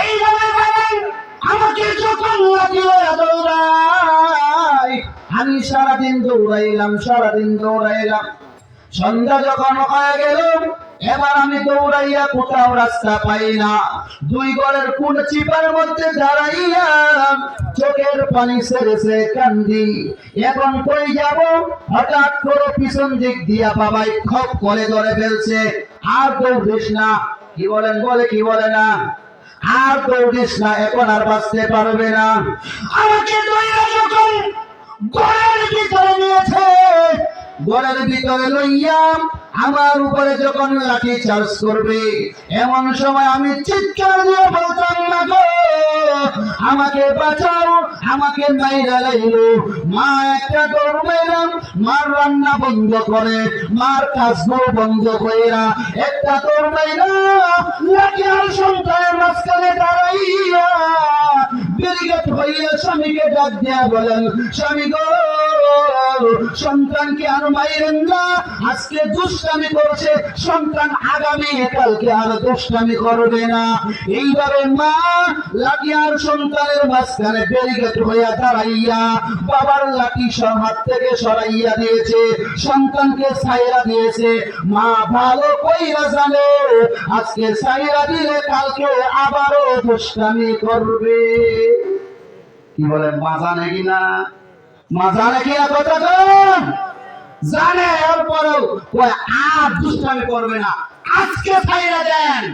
এইভাবে বলেন আমাকে যখন লাগিয়ে দৌড়াই, আমি সারাদিন দৌড়াইলাম। সন্ধ্যা যখন হয়ে গেল, এবার আমি দৌড়াইয়া কোথাও রাস্তা পাই না। দুই ঘরের কোন চিপার মধ্যে দাঁড়াইয়া চোখের পানি ছেড়ে কান্দি। এখন কই যাব? হঠাৎ করে পিছন দিক দিয়া বাবাই খপ করে ধরে ফেলছে, আর দৌড়িস না। কি বলে না, আর দৌড়িস না, এখন আর বাঁচতে পারবে না। আমাকে দইরা যখন ঘরের ভিতরে নিয়েছে, ঘরের ভিতরে লইয়া আমার উপরে যখন লাঠি চার্জ করবে, এমন সময় আমি চিৎকার দিয়ে বলতাম, না গো আমাকে বাঁচাও, আমাকে মাইরা লাইলো। মা একটা দৌড় মাইলাম, মার রান্না বন্ধ করে, মার কাজগুলো বন্ধ কইরা একটা দৌড় মাইলা লাঠি আর সন্তানের মাঝখানে দাঁড়াইয়া ব্যারিকেড হইয়া স্বামীকে ডাক দিয়া বলেন, স্বামী গো সন্তানকে আর মাইরেন না, আজকে দুষ্টামি করছে, সন্তান আগামী কালকে আর দুষ্টামি করবে না। এইভাবে মা লাঠি আর সন্তানের মাঝখানে ব্যারিকেড হইয়া দাঁড়াইয়া বাবার লাঠি হাত থেকে সরাইয়া দিয়েছে, সন্তানকে ছাইরা দিয়েছে। মা ভালো কইরা জানে আজকে ছাইরা দিলে কালকে আবারও দুষ্টামি করবে। কি বলেন, মা জানে কিনা? মা জানে কিনা? কথা কন জানে, এরপরেও ওই আর দুষ্টামি করবে না, আজকে ছাইরা দেন।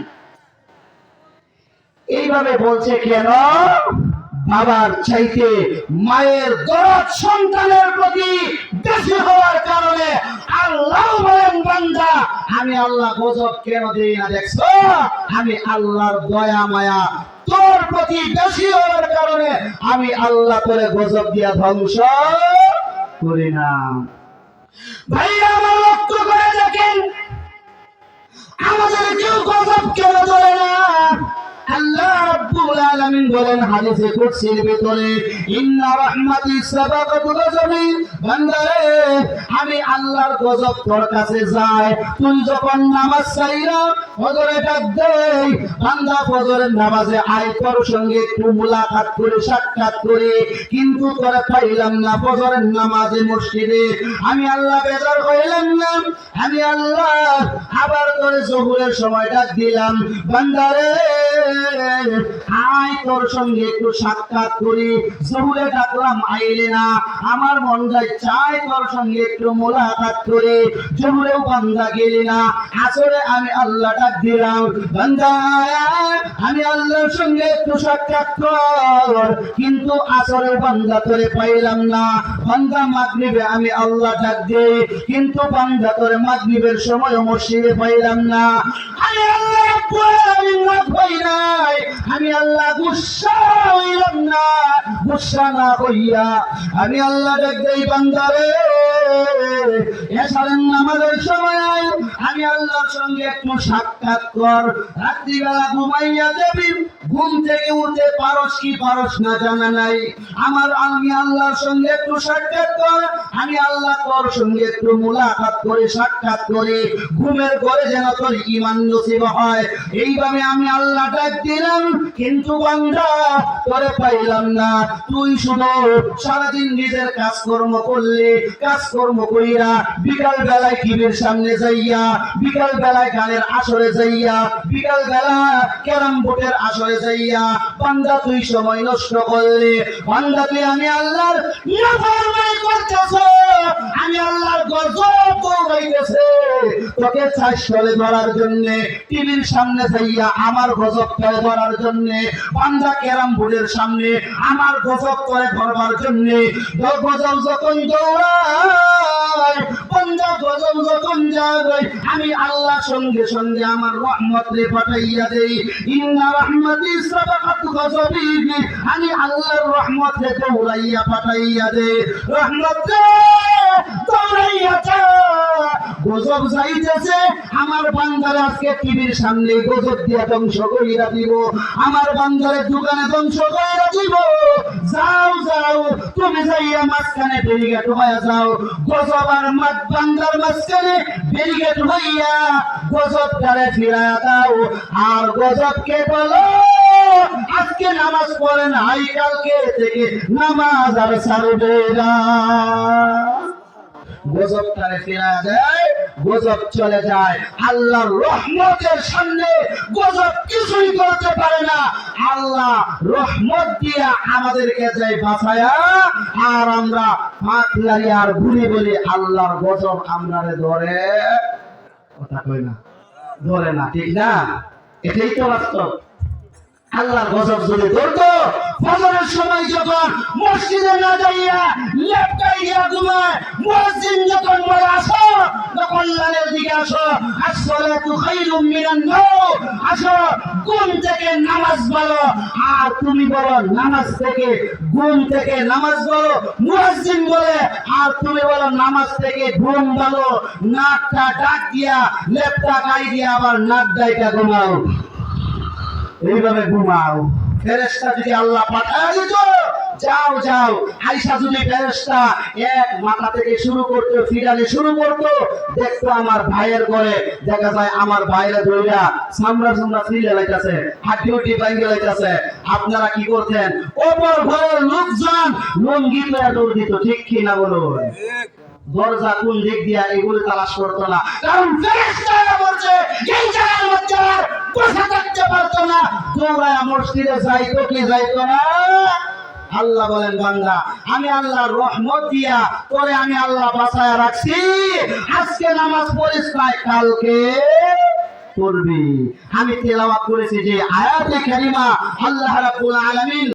এইভাবে বলছে কেন? বাবার চাইতে মায়ের দরদ সন্তানের প্রতি বেশি হওয়ার কারণে আল্লাহ বলেন, বান্দা আমি আল্লাহ গজব কেন দেই না দেখছো? আমি আল্লাহর দয়া মায়া তোর প্রতি বেশি হওয়ার কারণে আমি আল্লাহ তোরে গজব দিয়া ধ্বংস করি না। ভাইরা আমার লক্ষ্য করে দেখেন, আমাদের কেউ গজব কেন ধরে না? আল্লাহ রাব্বুল আলামিন বলেন হাদিসে কুদসির ভিতরে, ইন্না রাহমাতি সাবাকাতু গজবি, বান্দারে আমি আল্লাহর গজব তোর কাছে যায়। তুই যখন নামাজ ছাইরা ফজরে ডাক দেই, বান্দা ফজরের নামাজে আয়, তোর সঙ্গে একটু মুলাকাত করে সাক্ষাৎ করে, কিন্তু তোরে পাইলাম না ফজরের নামাজে মসজিদে। আমি আল্লাহ বেজার হইলাম না, আমি আল্লাহ আবার তোরে জোহরের সময় ডাক দিলাম, বান্দারে আয় তোর সঙ্গে একটু সাক্ষাৎ করি। জোহরে ডাকলাম আইলে না, আমার মন চায় তোর সঙ্গে একটু মোলাকাত করে, জোহরেও বান্দা গেলি না। আসরে আমি আল্লাহ ডাক দিলাম, বান্দা আমি আল্লাহর সঙ্গে একটু সাক্ষাৎ কর, কিন্তু আসরেও বান্দা তোরে পাইলাম না। বান্দা মাগরিবে আমি আল্লাহ ডাক দিই, কিন্তু বান্দা তোরে মাগরিবের সময় মসজিদে পাইলাম না। আমি আল্লাহ আমি আল্লাহ গুসা হইলাম না, গুসা না হইয়া আমি আল্লাহ ডাক দেই, বান্দারে এসারের নামাজের সময় আমি আল্লাহর সঙ্গে একটু সাক্ষাৎ কর। রাত্রিবেলা ঘুমাইয়া যাবি, ঘুম থেকে উঠে পারস কি পারস না জানা নাই, আমি আল্লাহর সঙ্গে একটু সাক্ষাৎ কর, আমি আল্লাহ তোর সঙ্গে একটু মুলাকাত করে সাক্ষাৎ করে ঘুমের ঘরে যেন তোর ঈমান নসিব হয়। এইভাবে আমি আল্লাহ ডাক দিলাম, কিন্তু বান্দা তোরে পাইলাম না। তুই শুনো, সারাদিন নিজের কাজকর্ম করলে, কাজকর্ম কইরা বিকাল বেলায় টিভির সামনে যাইয়া, বিকাল বেলায় গানের আসরে যাইয়া, বিকাল বেলা ক্যারাম বোর্ডের আসরে যাইয়া বান্দা তুই সময় নষ্ট করলে। বান্দা তুই আমি আল্লাহর নাফরমানি করতেছ, আমি আল্লাহর গজব দৌড়াইতেছে তোকে চাষলে ধরার জন্য, টিভির সামনে যাইয়া আমার গজব করে ধরার জন্য, বান্দা ক্যারাম বোর্ডের সামনে আমার গজব করে ধরবার জন্য। গজব যখন দৌড়ায়, বান্দা গজব যখন যায়, আমি আল্লাহ সঙ্গে সঙ্গে আমার রহমত রে পাঠাইয়া দেই। ইন্না রাহমাতি সাবাকাতু গজবি, আমি আল্লাহর রহমত রে দৌড়াইয়া পাঠাইয়া দেই। রহমত রে দৌড়াইয়া গজব যাইতেছে, আমার বান্দারে আজকে টিভির সামনে গজব দিয়া ধ্বংস কইরা দিব, আমার বান্দারে দোকানে ধ্বংস কইরা দিব। যাও যাও, তুমি যাইয়া মাঝখানে ব্যারিকেড হইয়া যাও, গজব আর বান্দার মাঝখানে ব্যারিকেড হইয়া গজবটারে ফিরাইয়া দাও। আর গজবকে বলো, নামাজ পড়ে নাই কালকে থেকে নামাজ আর ছাড়বে না। গজবটারে ফেরা দেয়, গজব চলে যায়। আল্লাহর রহমতের সামনে গজব কিছুই করতে পারে না। আল্লাহ রহমত দিয়া আমাদেরকে যায় বাঁচায়া, আর আমরা পাকলারি আর ঘুরে বলি আল্লাহর গজব আমরারে ধরে, কথা কই না, ধরে না, ঠিক না? এটাই তো বাস্তব। আল্লাহর গজব যদি ধরতো, ফজরের সময় যখন মসজিদে না যাইয়া লেপটাই গিয়া ঘুমায়, মুয়াজ্জিন যখন বলে আসো, তখন লালের দিকে আসো, আসসালাতু খায়রুম মিনান নাওম, আসো ঘুম থেকে নামাজ পড়ো। আর তুমি বলো নামাজ থেকে, ঘুম থেকে নামাজ পড়ো। মুয়াজ্জিন বলে আর তুমি বলো নামাজ থেকে ঘুম বলো। নাকটা ডাক দিয়া লেপটা গাই দিয়া আবার নাক ডাইকা ঘুমাও, এইভাবে ঘুমাও। ফেরেশতা যদি আল্লাহ পাঠায় দিত, যাও যাও, আয়েশা যদি ফেরেশতা এক মাথা থেকে শুরু করতো, ফিরালে শুরু করতো, দেখতো আমার ভাইয়ের ঘরে, দেখা যায় আমার ভাইয়ের ধইরা সামরা সামরা ফিরে লাইতাছে, হাড্ডি উড্ডি ভাঙে লাইতাছে। আপনারা কি করতেন? ওপর ঘরের লোকজন লুঙ্গি পরে দৌড় দিত, ঠিক কি না বলুন? দরজা কোন দিক দিয়া এগুলো তালাশ করতো না, কারণ ফেরেশতারা বলছে এই জায়গার মধ্যে বসে থাকতে পারতো না, দৌড়ায় মসজিদে যাইতো কি যাইতো না? আল্লাহ বলেন বান্দা, আমি আল্লাহর রহমত দিয়া তোরে আমি আল্লাহ বাঁচায়া রাখছি। আজকে নামাজ পড়িস নাই, কালকে পড়বি। আমি তেলাওয়াত করেছি যে আয়াতে কারিমা, আল্লাহ রাব্বুল আলামিন